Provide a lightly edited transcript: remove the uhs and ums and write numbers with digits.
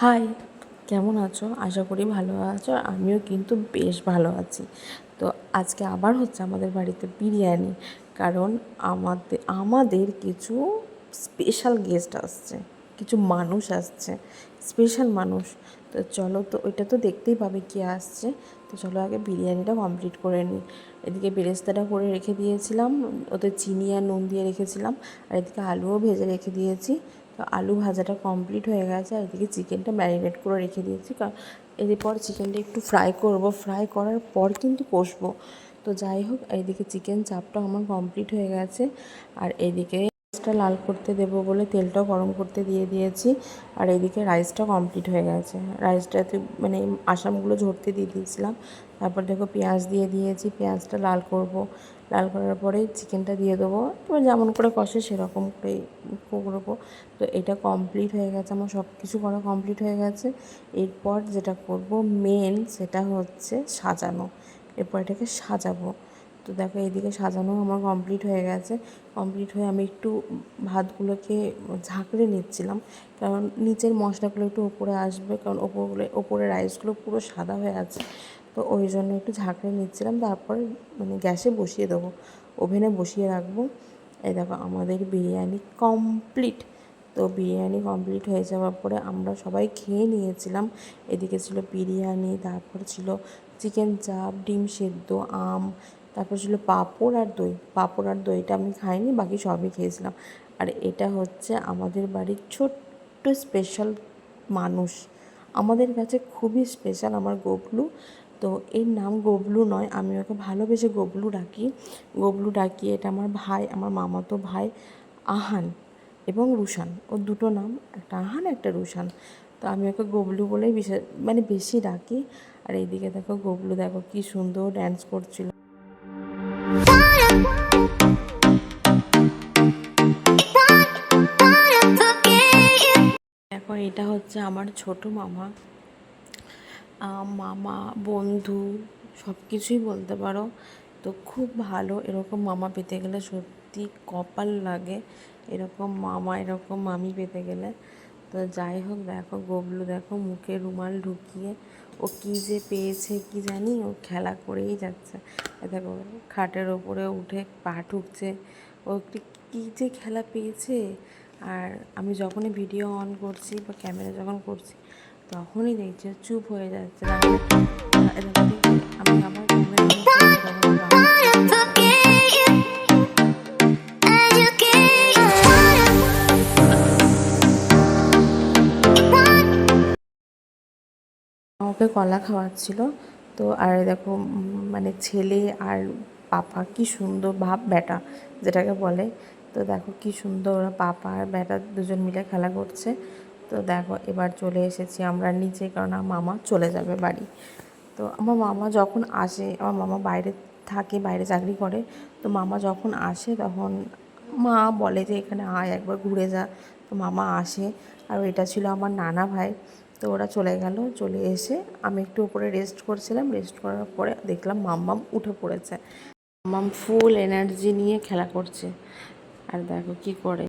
High, কেমন আছো? আশা করি ভালো আছো। আমিও কিন্তু বেশ ভালো আছি। তো আজকে আবার হচ্ছে আমাদের বাড়িতে বিরিয়ানি, কারণ আমাদের কিছু স্পেশাল গেস্ট আসছে, কিছু মানুষ আসছে, স্পেশাল মানুষ। তো চলো, তো ওইটা তো দেখতেই পাবে কে আসছে। তো চলো আগে বিরিয়ানিটা কমপ্লিট করে নিই। এদিকে বেরেস্তাটা করে রেখে দিয়েছিলাম, ওতে চিনি আর নুন দিয়ে রেখেছিলাম, আর এদিকে আলুও ভেজে রেখে দিয়েছি। তো আলু ভাজাটা কমপ্লিট হয়ে গেছে, আর এদিকে চিকেনটা ম্যারিনেট করে রেখে দিয়েছি, কারণ এরপর চিকেনটা একটু ফ্রাই করব, ফ্রাই করার পর কিন্তু কষবো। তো যাই হোক, এইদিকে চিকেন চাপটা আমার কমপ্লিট হয়ে গেছে, আর এইদিকে রাইসটা লাল করতে দেবো বলে তেলটাও গরম করতে দিয়ে দিয়েছি, আর এইদিকে রাইসটা কমপ্লিট হয়ে গেছে। রাইসটাতে মানে আসামগুলো ঝরতে দিয়ে দিয়েছিলাম। তারপর দেখো পেঁয়াজ দিয়ে দিয়েছি, পেঁয়াজটা লাল করব, লাল করার পরে চিকেনটা দিয়ে দেবো। এবার যেমন করে কষে সেরকম করেই করবো। তো এটা কমপ্লিট হয়ে গেছে, আমার সব কিছু করা কমপ্লিট হয়ে গেছে। এরপর যেটা করব মেন, সেটা হচ্ছে সাজানো। এরপর এটাকে সাজাবো। তো দেখো এইদিকে সাজানো আমার কমপ্লিট হয়ে গেছে। কমপ্লিট হয়ে আমি একটু ভাতগুলোকে ঝাঁকড়ে নিচ্ছিলাম, কারণ নিচের মশলাগুলো একটু ওপরে আসবে, কারণ ওপরে রাইসগুলো পুরো সাদা হয়ে আছে। তো ওই জন্য একটু ঝাঁকড়ে নিচ্ছিলাম, তারপরে মানে গ্যাসে বসিয়ে দেবো, ওভেনে বসিয়ে রাখবো। এই দেখো আমাদের বিরিয়ানি কমপ্লিট। তো বিরিয়ানি কমপ্লিট হয়ে যাওয়ার পরে আমরা সবাই খেয়ে নিয়েছিলাম। এদিকে ছিল বিরিয়ানি, তারপর ছিল চিকেন চাপ, ডিম সেদ্ধ, আম, তারপর ছিল পাঁপড় আর দই। পাঁপড় আর দইটা আমি খাইনি, বাকি সবই খেয়েছিলাম। আর এটা হচ্ছে আমাদের বাড়ির ছোট্ট স্পেশাল মানুষ, আমাদের কাছে খুবই স্পেশাল আমার গবলু। তো এর নাম গবলু নয়, আমি ওকে ভালোবেসে গবলু ডাকি। গবলু ডাকি, এটা আমার ভাই, আমার মামাতো ভাই আহান এবং রুশান, ওর দুটো নাম, একটা আহান একটা রুশান। তো আমি ওকে গবলু বলেই বিশেষ মানে বেশি ডাকি। আর এইদিকে দেখো গবলু, দেখো কি সুন্দর ড্যান্স করছিল। দেখো এটা হচ্ছে আমার ছোট মামা, মামা বন্ধু সব কিছুই বলতে পারো। তো খুব ভালো, এরকম মামা পেতে গেলে সত্যি কপাল লাগে, এরকম মামা এরকম মামি পেতে গেলে। তো যাই হোক, দেখো গবলু দেখো মুখে রুমাল ঢুকিয়ে ও কী যে পেয়েছে কি জানি, ও খেলা করেই যাচ্ছে। দেখো খাটের ওপরে উঠে পা ঠুকছে, ও একটু কী যে খেলা পেয়েছে। আর আমি যখনই ভিডিও অন করছি বা ক্যামেরা যখন করছি, তখনই দেখছি চুপ হয়ে যাচ্ছে। আমি আবার ওকে কলা খাওয়াচ্ছিল। তো আর দেখো মানে ছেলে আর পাপা কি সুন্দর ভাব বেটা যেটাকে বলে। তো দেখো কি সুন্দর ওরা পাপা আর বেটা দুজন মিলে খেলা করছে। তো দেখো এবার চলে এসেছি আমরা নিচে, কারণ আমার মামা চলে যাবে বাড়ি। তো আমার মামা যখন আসে, আমার মামা বাইরে থাকে, বাইরে চাকরি করে। তো মামা যখন আসে তখন মা বলে যে এখানে আয় একবার ঘুরে যা। তো মামা আসে, আর এটা ছিল আমার নানা ভাই। তো ওরা চলে গেল, চলে এসে আমি একটু উপরে রেস্ট করছিলাম, রেস্ট করার পরে দেখলাম মাম্মাম উঠে পড়েছে। মাম্মাম ফুল এনার্জি নিয়ে খেলা করছে, আর দেখো কি করে।